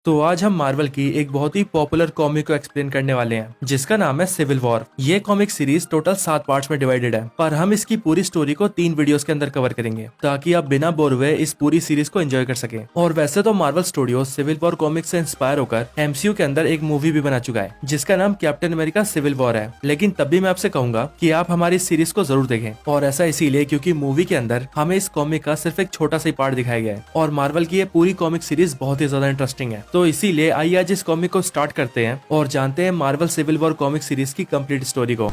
तो आज हम मार्वल की एक बहुत ही पॉपुलर कॉमिक को एक्सप्लेन करने वाले हैं जिसका नाम है सिविल वॉर। ये कॉमिक सीरीज टोटल 7 पार्ट्स में डिवाइडेड है, पर हम इसकी पूरी स्टोरी को 3 वीडियोस के अंदर कवर करेंगे ताकि आप बिना बोर हुए इस पूरी सीरीज को एंजॉय कर सकें। और वैसे तो Marvel studio civil war comic से इंस्पायर होकर एमसीयू के अंदर एक मूवी भी बना चुका है जिसका नाम कैप्टन अमेरिका सिविल वॉर है, लेकिन तब भी मैं आपसे कहूंगा कि आप हमारी इस सीरीज को जरूर देखें। और ऐसा इसीलिए क्योंकि मूवी के अंदर हमें इस कॉमिक का सिर्फ एक छोटा सा पार्ट दिखाया गया है और मार्वल की ये पूरी कॉमिक सीरीज बहुत ही ज्यादा इंटरेस्टिंग है। तो इसीलिए आइए आज इस कॉमिक को स्टार्ट करते हैं और जानते हैं Marvel civil war comic series की कंप्लीट स्टोरी को।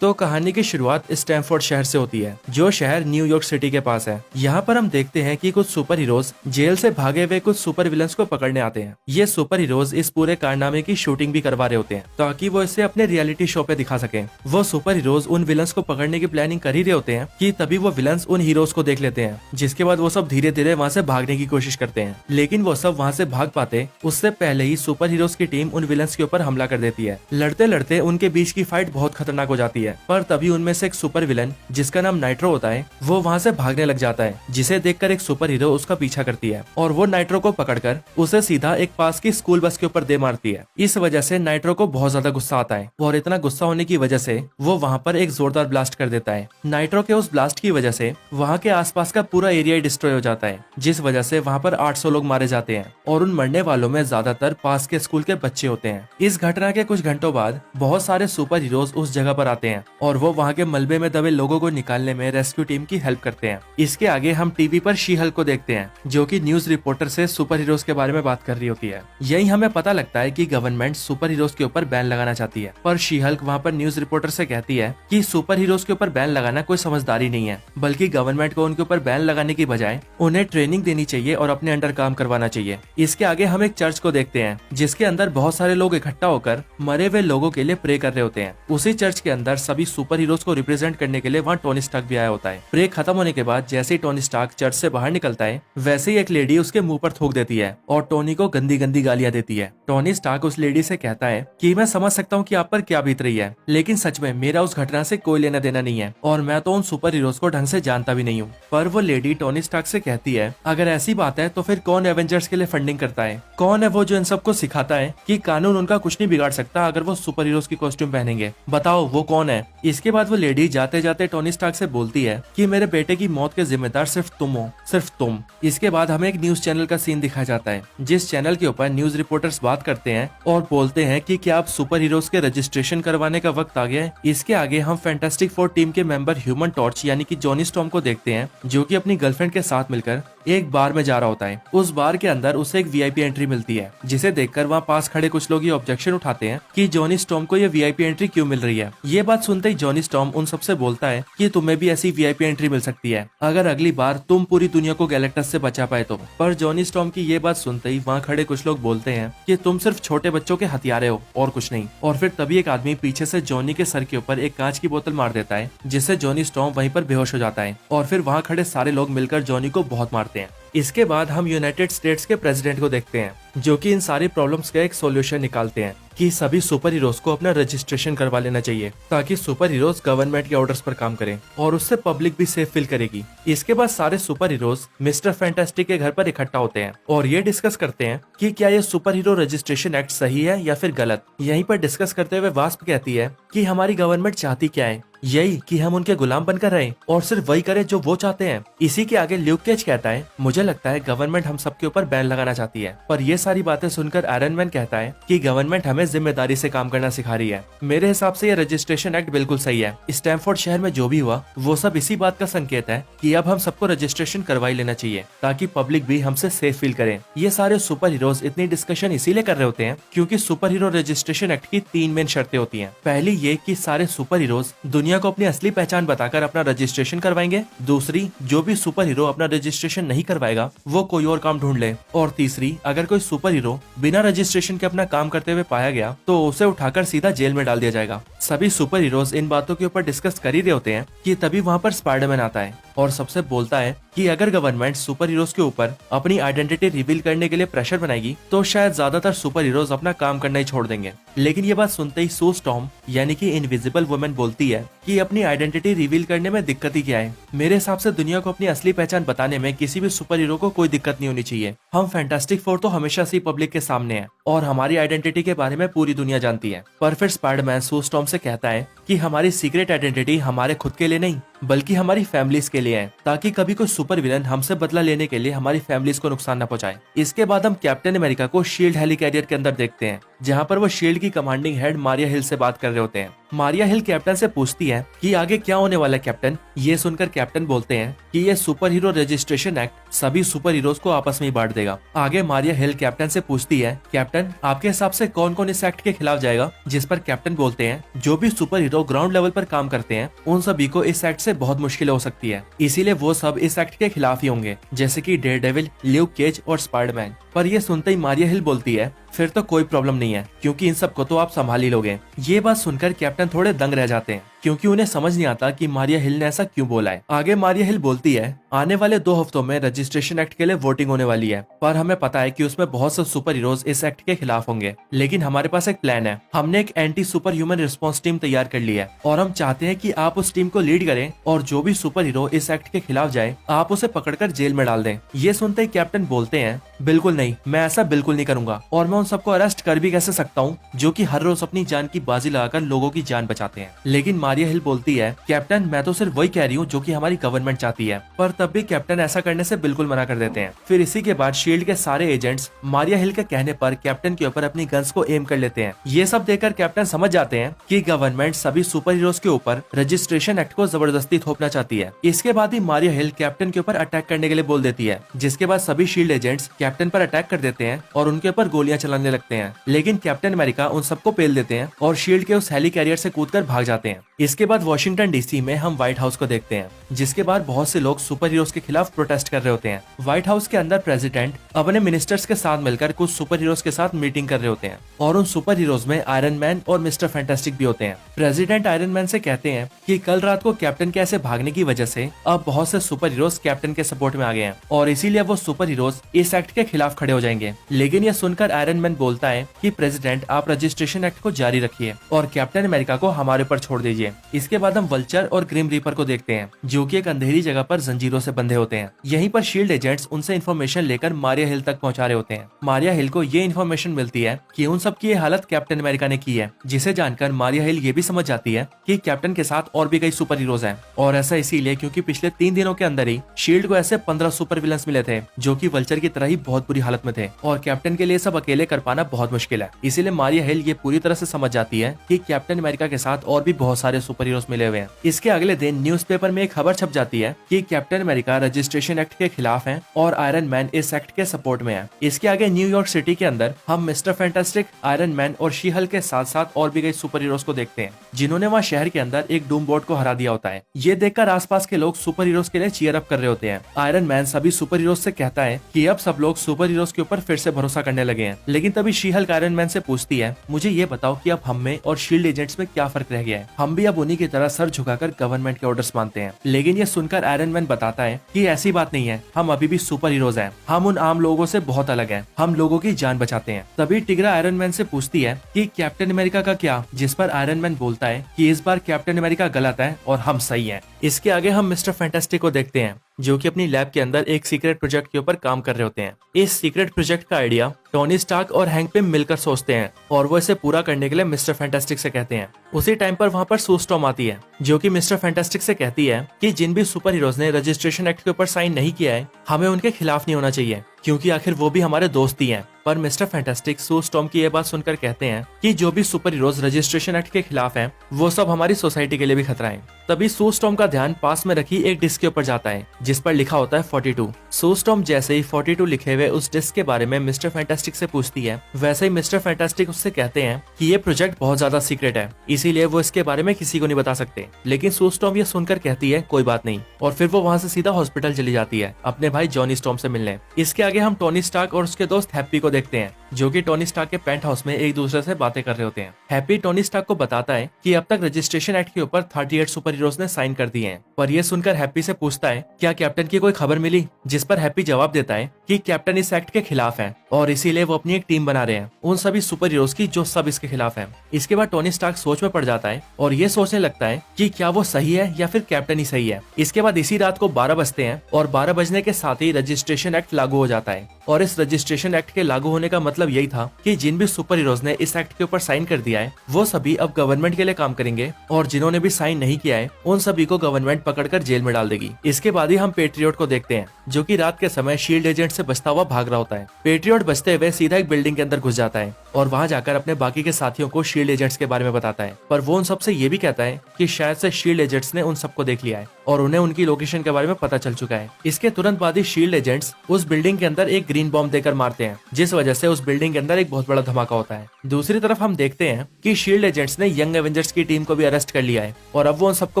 तो कहानी की शुरुआत स्टैमफोर्ड शहर से होती है जो शहर न्यूयॉर्क सिटी के पास है। यहाँ पर हम देखते हैं कि कुछ सुपर हीरोज जेल से भागे हुए कुछ सुपर विलन्स को पकड़ने आते हैं। ये सुपर हीरोज इस पूरे कारनामे की शूटिंग भी करवा रहे होते हैं ताकि वो इसे अपने रियलिटी शो पे दिखा सकें। वो सुपर हीरोज उन विलन्स को पकड़ने की प्लानिंग कर ही रहे होते हैं कि तभी वो विलन्स उन हीरोज को देख लेते हैं, जिसके बाद वो सब धीरे धीरे वहाँ से भागने की कोशिश करते हैं। लेकिन वो सब वहाँ से भाग पाते उससे पहले ही सुपर हीरोज की टीम उन विलन्स के ऊपर हमला कर देती है। लड़ते लड़ते उनके बीच की फाइट बहुत खतरनाक हो जाती है, पर तभी उनमें से एक सुपर विलन जिसका नाम नाइट्रो होता है वो वहाँ से भागने लग जाता है, जिसे देखकर एक सुपर हीरो उसका पीछा करती है और वो नाइट्रो को पकड़कर उसे सीधा एक पास की स्कूल बस के ऊपर दे मारती है। इस वजह से नाइट्रो को बहुत ज्यादा गुस्सा आता है और इतना गुस्सा होने की वजह से वो वहाँ पर एक जोरदार ब्लास्ट कर देता है। नाइट्रो के उस ब्लास्ट की वजह से वहाँ के आसपास का पूरा एरिया डिस्ट्रॉय हो जाता है, जिस वजह से वहाँ पर 800 लोग मारे जाते हैं और उन मरने वालों में ज्यादातर पास के स्कूल के बच्चे होते हैं। इस घटना के कुछ घंटों बाद बहुत सारे सुपर हीरोज उस जगह पर आते हैं और वो वहाँ के मलबे में दबे लोगों को निकालने में रेस्क्यू टीम की हेल्प करते हैं। इसके आगे हम टीवी पर शी हल्क को देखते हैं जो कि न्यूज रिपोर्टर से सुपर हीरोज के बारे में बात कर रही होती है। यही हमें पता लगता है कि गवर्नमेंट सुपर हीरोज के ऊपर बैन लगाना चाहती है, पर शी हल्क वहाँ पर न्यूज रिपोर्टर से कहती है कि सुपर हीरोज के ऊपर बैन लगाना कोई समझदारी नहीं है, बल्कि गवर्नमेंट को उनके ऊपर बैन लगाने की बजाय उन्हें ट्रेनिंग देनी चाहिए और अपने अंडर काम करवाना चाहिए। इसके आगे हम एक चर्च को देखते हैं जिसके अंदर बहुत सारे लोग इकट्ठा होकर मरे हुए लोगों के लिए प्रे कर रहे होते हैं। उसी चर्च के अंदर सभी सुपर हीरोज को रिप्रेजेंट करने के लिए वहाँ टोनी स्टार्क भी आया होता है। प्रे खत्म होने के बाद जैसे ही टोनी स्टार्क चर्च से बाहर निकलता है वैसे ही एक लेडी उसके मुंह पर थूक देती है और टोनी को गंदी गंदी गालियां देती है। टोनी स्टार्क उस लेडी से कहता है कि मैं समझ सकता हूँ कि आप पर क्या बीत रही है, लेकिन सच में मेरा उस घटना से कोई लेना देना नहीं है और मैं तो उन सुपर हीरोज को ढंग से जानता भी नहीं हूँ। पर वो लेडी टोनी स्टार्क से कहती है अगर ऐसी बात है तो फिर कौन एवेंजर्स के लिए फंडिंग करता है, कौन है वो जो इन सबको सिखाता है कि कानून उनका कुछ नहीं बिगाड़ सकता अगर वो सुपर हीरोज की कॉस्ट्यूम पहनेंगे, बताओ वो कौन है। इसके बाद वो लेडी जाते जाते टोनी स्टार्क से बोलती है कि मेरे बेटे की मौत के जिम्मेदार सिर्फ तुम हो, सिर्फ तुम। इसके बाद हमें एक न्यूज चैनल का सीन दिखाया जाता है जिस चैनल के ऊपर न्यूज रिपोर्टर्स बात करते हैं और बोलते हैं कि क्या आप सुपर हीरोज के रजिस्ट्रेशन करवाने का वक्त आ गया है। इसके आगे हम फैंटास्टिक फोर टीम के मेंबर ह्यूमन टॉर्च यानी कि जॉनी स्टॉर्म को देखते हैं जो कि अपनी गर्लफ्रेंड के साथ मिलकर एक बार में जा रहा होता है। उस बार के अंदर उसे एक वीआईपी एंट्री मिलती है जिसे देखकर वहाँ पास खड़े कुछ लोग ये ऑब्जेक्शन उठाते हैं कि जॉनी स्टॉर्म को ये वीआईपी एंट्री क्यों मिल रही है। ये बात सुनते ही जॉनी स्टॉर्म उन सबसे बोलता है कि तुम्हें भी ऐसी वीआईपी एंट्री मिल सकती है अगर अगली बार तुम पूरी दुनिया को गैलेक्टस से बचा पाए तो। पर जॉनी स्टॉर्म की ये बात सुनते ही वहाँ खड़े कुछ लोग बोलते हैं कि तुम सिर्फ छोटे बच्चों के हथियारे हो और कुछ नहीं। और फिर तभी एक आदमी पीछे से जॉनी के सर के ऊपर एक कांच की बोतल मार देता है जिससे जॉनी स्टॉर्म वहीं पर बेहोश हो जाता है और फिर वहाँ खड़े सारे लोग मिलकर जॉनी को बहुत मारते हैं। इसके बाद हम यूनाइटेड स्टेट्स के प्रेसिडेंट को देखते हैं जो कि इन सारी प्रॉब्लम्स का एक सॉल्यूशन निकालते हैं कि सभी सुपर हीरोज को अपना रजिस्ट्रेशन करवा लेना चाहिए ताकि सुपर हीरोज गवर्नमेंट के ऑर्डर्स पर काम करें और उससे पब्लिक भी सेफ फील करेगी। इसके बाद सारे सुपर हीरोज मिस्टर फैंटास्टिक के घर पर इकट्ठा होते हैं और ये डिस्कस करते हैं कि क्या ये सुपर हीरो रजिस्ट्रेशन एक्ट सही है या फिर गलत। यहीं पर डिस्कस करते हुए वास्प कहती है कि हमारी गवर्नमेंट चाहती क्या है, यही कि हम उनके गुलाम बनकर रहें और सिर्फ वही करें जो वो चाहते हैं। इसी के आगे ल्यूक केज कहता है मुझे लगता है गवर्नमेंट हम सबके ऊपर बैन लगाना चाहती है। पर ये सारी बातें सुनकर आयरन मैन कहता है कि गवर्नमेंट हमें जिम्मेदारी से काम करना सिखा रही है। मेरे हिसाब से ये रजिस्ट्रेशन एक्ट बिल्कुल सही है। स्टैमफोर्ड शहर में जो भी हुआ वो सब इसी बात का संकेत है कि अब हम सबको रजिस्ट्रेशन करवाई लेना चाहिए ताकि पब्लिक भी हमसे सेफ फील करे। ये सारे सुपर हीरोज इतनी डिस्कशन इसीलिए कर रहे होते हैं क्योंकि सुपर हीरो रजिस्ट्रेशन एक्ट की 3 मेन शर्तें होती है। पहली ये कि सारे सुपर हीरोज दुनिया को अपनी असली पहचान बताकर अपना रजिस्ट्रेशन करवाएंगे। दूसरी, जो भी सुपर हीरो अपना रजिस्ट्रेशन नहीं करवाएगा वो कोई और काम ढूंढ ले। और तीसरी, अगर कोई सुपर हीरो बिना रजिस्ट्रेशन के अपना काम करते हुए पाया गया तो उसे उठाकर सीधा जेल में डाल दिया जाएगा। सभी सुपर हीरोज इन बातों के ऊपर डिस्कस कर ही रहे होते हैं कि तभी वहाँ पर स्पाइडरमैन आता है और सबसे बोलता है कि अगर गवर्नमेंट सुपर हीरोज के ऊपर अपनी आइडेंटिटी रिवील करने के लिए प्रेशर बनाएगी तो शायद ज्यादातर सुपर हीरोज अपना काम करना ही छोड़ देंगे। लेकिन ये बात सुनते ही सू स्टॉर्म यानी कि इनविजिबल वुमन बोलती है कि अपनी आइडेंटिटी रिवील करने में दिक्कत ही क्या है। मेरे हिसाब से दुनिया को अपनी असली पहचान बताने में किसी भी सुपर हीरो को कोई दिक्कत नहीं होनी चाहिए। हम फैंटास्टिक फोर तो हमेशा से पब्लिक के सामने है और हमारी आइडेंटिटी के बारे में पूरी दुनिया जानती है। पर फिर स्पाइडरमैन सू स्टॉर्म से कहता है कि हमारी सीक्रेट आइडेंटिटी हमारे खुद के लिए नहीं बल्कि हमारी फैमिलीज के लिए है, ताकि कभी कोई सुपर विलन हमसे बदला लेने के लिए हमारी फैमिलीज को नुकसान न पहुंचाए। इसके बाद हम कैप्टन अमेरिका को शील्ड हेलीकैरियर के अंदर देखते हैं, जहां पर वो शील्ड की कमांडिंग हेड मारिया हिल से बात कर रहे होते हैं। मारिया हिल कैप्टन से पूछती है कि आगे क्या होने वाला है कैप्टन। ये सुनकर कैप्टन बोलते हैं कि ये सुपर हीरो रजिस्ट्रेशन एक्ट सभी सुपर हीरोज को आपस में ही बांट देगा। आगे मारिया हिल कैप्टन से पूछती है, कैप्टन आपके हिसाब से कौन कौन इस एक्ट के खिलाफ जाएगा। जिस पर कैप्टन बोलते हैं, जो भी सुपर हीरो ग्राउंड लेवल पर काम करते हैं उन सभी को इस एक्ट से बहुत मुश्किल हो सकती है, इसीलिए वो सब इस एक्ट के खिलाफ ही होंगे, जैसे कि डेयरडेविल, ल्यूक केज और स्पाइडरमैन। पर ये सुनते ही मारिया हिल बोलती है, फिर तो कोई प्रॉब्लम नहीं है क्योंकि इन सबको तो आप संभाल ही लोगे। ये बात सुनकर कैप्टन थोड़े दंग रह जाते हैं क्योंकि उन्हें समझ नहीं आता कि मारिया हिल ने ऐसा क्यों बोला है। आगे मारिया हिल बोलती है, आने वाले 2 हफ्तों में रजिस्ट्रेशन एक्ट के लिए वोटिंग होने वाली है, पर हमें पता है कि उसमें बहुत से सुपर हीरोज इस एक्ट के खिलाफ होंगे, लेकिन हमारे पास एक प्लान है। हमने एक anti super human response team तैयार कर ली है और हम चाहते हैं कि आप उस टीम को लीड करें और जो भी सुपर हीरो इस एक्ट के खिलाफ जाए आप उसे पकड़कर जेल में डाल दें। ये सुनते ही कैप्टन बोलते हैं, बिल्कुल नहीं, मैं ऐसा बिल्कुल नहीं करूंगा और मैं उन सबको अरेस्ट कर भी कैसे सकता हूँ जो कि हर रोज अपनी जान की बाजी लगाकर लोगों की जान बचाते हैं। लेकिन मारिया हिल बोलती है, कैप्टन मैं तो सिर्फ वही कह रही हूँ जो कि हमारी गवर्नमेंट चाहती है। पर तब भी कैप्टन ऐसा करने से बिल्कुल मना कर देते हैं। फिर इसी के बाद शील्ड के सारे एजेंट्स मारिया हिल के कहने पर कैप्टन के ऊपर अपनी गन्स को एम कर लेते हैं। ये सब देखकर कैप्टन समझ जाते हैं कि गवर्नमेंट सभी सुपर हीरोज के ऊपर रजिस्ट्रेशन एक्ट को जबरदस्ती थोपना चाहती है। इसके बाद ही मारिया हिल कैप्टन के ऊपर अटैक करने के लिए बोल देती है, जिसके बाद सभी शील्ड एजेंट्स कैप्टन पर अटैक कर देते हैं और उनके ऊपर गोलियां चलाने लगते हैं। लेकिन कैप्टन अमेरिका उन सबको पेल देते हैं और शील्ड के उस हेली कैरियर से कूदकर भाग जाते हैं। इसके बाद वॉशिंगटन डीसी में हम व्हाइट हाउस को देखते हैं, जिसके बाद बहुत से लोग सुपर हीरोज के खिलाफ प्रोटेस्ट कर रहे होते हैं। व्हाइट हाउस के अंदर प्रेसिडेंट अपने मिनिस्टर्स के साथ मिलकर कुछ सुपर हीरोज के साथ मीटिंग कर रहे होते हैं और उन सुपर हीरोज में आयरन मैन और मिस्टर फैंटास्टिक भी होते हैं। प्रेसिडेंट आयरन मैन से कहते हैं कि कल रात को कैप्टन के ऐसे भागने की वजह से अब बहुत से सुपर हीरोज कैप्टन के सपोर्ट में आ गए हैं और इसीलिए वो सुपर हीरोज इस एक्ट के खिलाफ खड़े हो जाएंगे। लेकिन यह सुनकर आयरन मैन बोलता है कि प्रेसिडेंट आप रजिस्ट्रेशन एक्ट को जारी रखिए और कैप्टन अमेरिका को हमारे ऊपर छोड़ दीजिए। इसके बाद हम वल्चर और ग्रिम रीपर को देखते हैं, जो कि एक अंधेरी जगह पर जंजीरों से बंधे होते हैं। यहीं पर शील्ड एजेंट्स उनसे इन्फॉर्मेशन लेकर मारिया हिल तक पहुंचा रहे होते हैं। मारिया हिल को ये इन्फॉर्मेशन मिलती है कि उन सब की ये हालत कैप्टन अमेरिका ने की है, जिसे जानकर मारिया हिल ये भी समझ जाती है कि कैप्टन के साथ और भी कई सुपर हीरोज हैं। और ऐसा इसीलिए क्योंकि पिछले 3 दिनों के अंदर ही शील्ड को ऐसे 15 सुपर विलन्स मिले थे जो कि वल्चर की तरह ही बहुत बुरी हालत में थे और कैप्टन के लिए सब अकेले कर पाना बहुत मुश्किल है। इसीलिए मारिया हिल ये पूरी तरह से समझ जाती है कि कैप्टन अमेरिका के साथ और भी बहुत सारे सुपर हीरोज मिले हुए हैं। इसके अगले दिन न्यूज़पेपर में एक खबर छप जाती है कि कैप्टन अमेरिका रजिस्ट्रेशन एक्ट के खिलाफ है और आयरन मैन इस एक्ट के सपोर्ट में है। इसके आगे न्यूयॉर्क सिटी के अंदर हम मिस्टर फैंटास्टिक, आयरन मैन और शी हल्क के साथ साथ और भी कई सुपर हीरोज को देखते हैं, जिन्होंने वहाँ शहर के अंदर एक डूम बोर्ड को हरा दिया होता है। ये देखकर आसपास के लोग सुपर हीरोज के लिए चीयर अप कर रहे होते हैं। आयरन मैन सभी सुपर हीरोज से कहता है कि अब सब लोग सुपर हीरोज के ऊपर फिर से भरोसा करने लगे हैं। लेकिन तभी शी हल्क आयरन मैन से पूछती है, मुझे ये बताओ कि अब हम में और शील्ड एजेंट्स में क्या फर्क रह गया है। हम भी अब उन्हीं की तरह सर झुकाकर गवर्नमेंट के ऑर्डर्स मानते हैं। लेकिन ये सुनकर आयरन मैन बताता है कि ऐसी बात नहीं है, हम अभी भी सुपर हीरोज हैं। हम उन आम लोगों से बहुत अलग हैं, हम लोगों की जान बचाते हैं। तभी टिग्रा आयरन मैन से पूछती है कि कैप्टन अमेरिका का क्या, जिस पर आयरन मैन बोलता है कि इस बार कैप्टन अमेरिका गलत है और हम सही हैं। इसके आगे हम मिस्टर फैंटास्टिक को देखते हैं, जो कि अपनी लैब के अंदर एक सीक्रेट प्रोजेक्ट के ऊपर काम कर रहे होते हैं। इस सीक्रेट प्रोजेक्ट का आइडिया टोनी स्टार्क और हैंक पिम मिलकर सोचते हैं और वो इसे पूरा करने के लिए मिस्टर फैंटास्टिक से कहते हैं। उसी टाइम पर वहाँ पर सू स्टॉर्म आती है, जो कि मिस्टर फैंटास्टिक से कहती है कि जिन भी सुपर हीरोज ने रजिस्ट्रेशन एक्ट के ऊपर साइन नहीं किया है, हमें उनके खिलाफ नहीं होना चाहिए, क्योंकि आखिर वो भी हमारे दोस्त ही हैं। पर मिस्टर फैंटास्टिक सू स्टॉर्म की ये बात सुनकर कहते हैं कि जो भी सुपर हीरोज रजिस्ट्रेशन एक्ट के खिलाफ हैं, वो सब हमारी सोसाइटी के लिए भी खतरा है। तभी सू स्टॉर्म का ध्यान पास में रखी एक डिस्क के ऊपर जाता है, जिस पर लिखा होता है 42। सू स्टॉर्म जैसे ही 42 लिखे हुए उस डिस्क के बारे में मिस्टर फैंटास्टिक से पूछती है, वैसे ही मिस्टर फैंटास्टिक उससे कहते हैं कि ये प्रोजेक्ट बहुत ज्यादा सीक्रेट है, इसीलिए वो इसके बारे में किसी को नहीं बता सकते। लेकिन सू स्टॉर्म ये सुनकर कहती है कोई बात नहीं, और फिर वो वहाँ से सीधा हॉस्पिटल चली जाती है अपने भाई जॉनी स्टॉर्म से मिलने। इसके आगे हम टोनी स्टार्क और उसके दोस्त हैप्पी को देखते हैं, जो कि टोनी स्टार्क के पेंट हाउस में एक दूसरे से बातें कर रहे होते हैं। हैप्पी टोनी स्टार्क को बताता है कि अब तक रजिस्ट्रेशन एक्ट के ऊपर 38 सुपर हीरोज ने साइन कर दिए हैं, पर यह सुनकर हैप्पी से पूछता है क्या कैप्टन की कोई खबर मिली, जिस पर हैप्पी जवाब देता है कि कैप्टन इस एक्ट के खिलाफ है और इसीलिए वो अपनी एक टीम बना रहे हैं उन सभी सुपर हीरोज की जो सब इसके खिलाफ हैं। इसके बाद टोनी स्टार्क सोच में पड़ जाता है और ये सोचने लगता है कि क्या वो सही है या फिर कैप्टन ही सही है। इसके बाद इसी रात को 12 बजते हैं और 12 बजने के साथ ही रजिस्ट्रेशन एक्ट लागू हो जाता है। और इस रजिस्ट्रेशन एक्ट के लागू होने का मतलब यही था कि जिन भी सुपर हीरोज ने इस एक्ट के ऊपर साइन कर दिया है वो सभी अब गवर्नमेंट के लिए काम करेंगे और जिन्होंने भी साइन नहीं किया है उन सभी को गवर्नमेंट पकड़कर जेल में डाल देगी। इसके बाद ही हम पेट्रियट को देखते हैं जो कि रात के समय शील्ड एजेंट से बचता हुआ भाग रहा होता है। पेट्रियट बचते हुए सीधा एक बिल्डिंग के अंदर घुस जाता है और वहां जाकर अपने बाकी के साथियों को शील्ड एजेंट्स के बारे में बताता है, पर वो उन सबसे ये भी कहता है कि शायद से शील्ड एजेंट्स ने उन सबको देख लिया है और उन्हें उनकी लोकेशन के बारे में पता चल चुका है। इसके तुरंत बाद ही शील्ड एजेंट्स उस बिल्डिंग के अंदर एक ग्रीन बॉम्ब देकर मारते हैं, जिस वजह से उस बिल्डिंग के अंदर एक बहुत बड़ा धमाका होता है। दूसरी तरफ हम देखते हैं कि शील्ड एजेंट्स ने यंग एवेंजर्स की टीम को भी अरेस्ट कर लिया है और अब वो उन सबको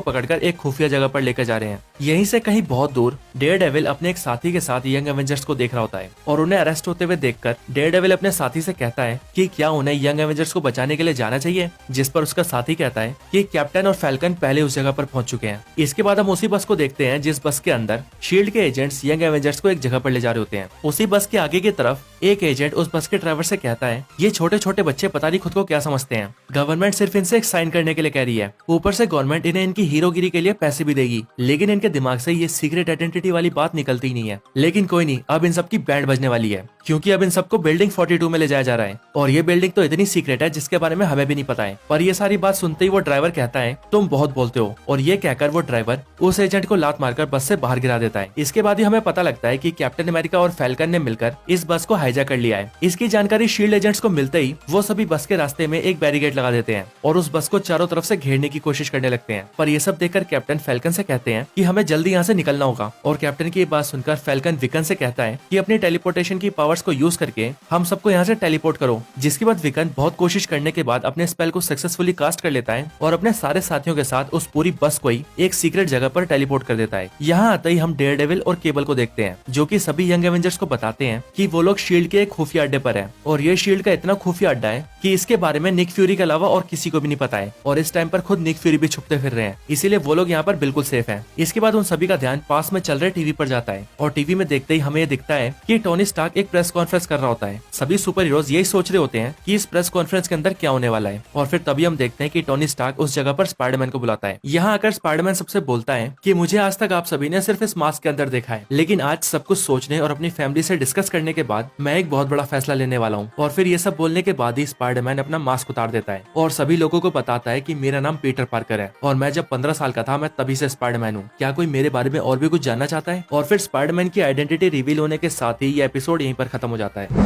पकड़कर एक खुफिया जगह पर लेकर जा रहे हैं। यहीं से कहीं बहुत दूर डेयरडेविल अपने एक साथी के साथ यंग एवेंजर्स को देख रहा होता है और उन्हें अरेस्ट होते हुए देखकर डेयरडेविल अपने साथी से कहता है कि क्या उन्हें यंग एवेंजर्स को बचाने के लिए जाना चाहिए, जिस पर उसका साथी कहता है कि कैप्टन और फैल्कन पहले उस जगह पर पहुंच चुके हैं। इसके बाद हम उसी बस को देखते हैं जिस बस के अंदर शील्ड के एजेंट्स यंग एवेंजर्स को एक जगह पर ले जा रहे होते हैं। उसी बस के आगे की तरफ एक एजेंट उस बस के ड्राइवर से कहता है ये छोटे छोटे बच्चे पता नहीं खुद को क्या समझते हैं, गवर्नमेंट सिर्फ इनसे एक साइन करने के लिए कह रही है, ऊपर से गवर्नमेंट इन्हें इनकी हीरोगिरी के लिए पैसे भी देगी, लेकिन इनके दिमाग से ये सीक्रेट आइडेंटिटी वाली बात निकलती ही नहीं है। लेकिन कोई नहीं, अब इन सबकी बैंड बजने वाली है क्योंकि अब इन सबको बिल्डिंग 42 में ले जाया जा रहा है और ये बिल्डिंग तो इतनी सीक्रेट है जिसके बारे में हमें भी नहीं पता है। पर ये सारी बात सुनते ही वो ड्राइवर कहता है तुम बहुत बोलते हो, और ये कहकर वो ड्राइवर उस एजेंट को लात मारकर बस से बाहर गिरा देता है। इसके बाद ही हमें पता लगता है कि कैप्टन अमेरिका और फैल्कन ने मिलकर इस बस को हाईजैक कर लिया है। इसकी जानकारी शील्ड एजेंट्स को मिलते ही वो सभी बस के रास्ते में एक बैरिकेड लगा देते हैं और उस बस को चारों तरफ से घेरने की कोशिश करने लगते हैं। पर ये सब देखकर कैप्टन फैल्कन से कहते हैं कि हमें जल्दी यहाँ से निकलना होगा और कैप्टन की बात सुनकर फैल्कन विकन से कहता है कि अपनी टेलीपोर्टेशन की पावर्स को यूज करके हम सबको यहाँ से टेलीपोर्ट करो। जिसके बाद विकन बहुत कोशिश करने के बाद अपने स्पेल को सक्सेसफुली कास्ट कर लेता है और अपने सारे साथियों के साथ उस पूरी बस को ही एक सीक्रेट जगह पर टेलीपोर्ट कर देता है। यहाँ आते ही हम डेयरडेविल और केबल को देखते हैं जो कि सभी यंग एवेंजर्स को बताते हैं कि वो लोग शील्ड के एक खुफिया अड्डे पर है और ये शील्ड का इतना खुफिया अड्डा है कि इसके बारे में निक फ्यूरी के अलावा और किसी को भी नहीं पता है और इस टाइम पर खुद निक फ्यूरी भी छुपते फिर रहे हैं, इसीलिए वो लोग यहाँ पर बिल्कुल सेफ हैं। इसके बाद उन सभी का ध्यान पास में चल रहे टीवी पर जाता है और टीवी में देखते ही हमें ये दिखता है कि टोनी स्टार्क एक प्रेस कॉन्फ्रेंस कर रहा होता है। सभी सुपर हीरोज यही सोच रहे होते हैं कि इस प्रेस कॉन्फ्रेंस के अंदर क्या होने वाला है और फिर तभी हम देखते हैं कि टोनी स्टार्क उस जगह पर स्पाइडरमैन को बुलाता है। यहाँ आकर स्पाइडरमैन सबसे बोलता है कि मुझे आज तक आप सभी ने सिर्फ इस मास्क के अंदर देखा है, लेकिन आज सब कुछ सोचने और अपनी फैमिली से डिस्कस करने के बाद मैं एक बहुत बड़ा फैसला लेने वाला हूँ। और फिर ये सब बोलने के बाद ही स्पाइडरमैन अपना मास्क उतार देता है और सभी लोगों को बताता है कि मेरा नाम पीटर पार्कर है और मैं जब 15 साल का था मैं तभी से स्पाइडरमैन हूँ, क्या कोई मेरे बारे में और भी कुछ जानना चाहता है। और फिर स्पाइडरमैन की आइडेंटिटी रिवील होने के साथ ही ये एपिसोड यहीं पर खत्म हो जाता है।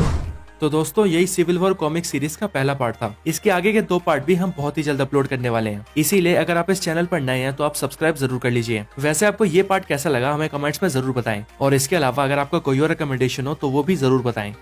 तो दोस्तों यही सिविल वॉर कॉमिक सीरीज का पहला पार्ट था। इसके आगे के 2 पार्ट भी हम बहुत ही जल्द अपलोड करने वाले हैं, इसीलिए अगर आप इस चैनल पर नए हैं तो आप सब्सक्राइब जरूर कर लीजिए। वैसे आपको ये पार्ट कैसा लगा हमें कमेंट्स में जरूर बताएं और इसके अलावा अगर आपका कोई और रिकमेंडेशन हो तो वो भी जरूर बताएं।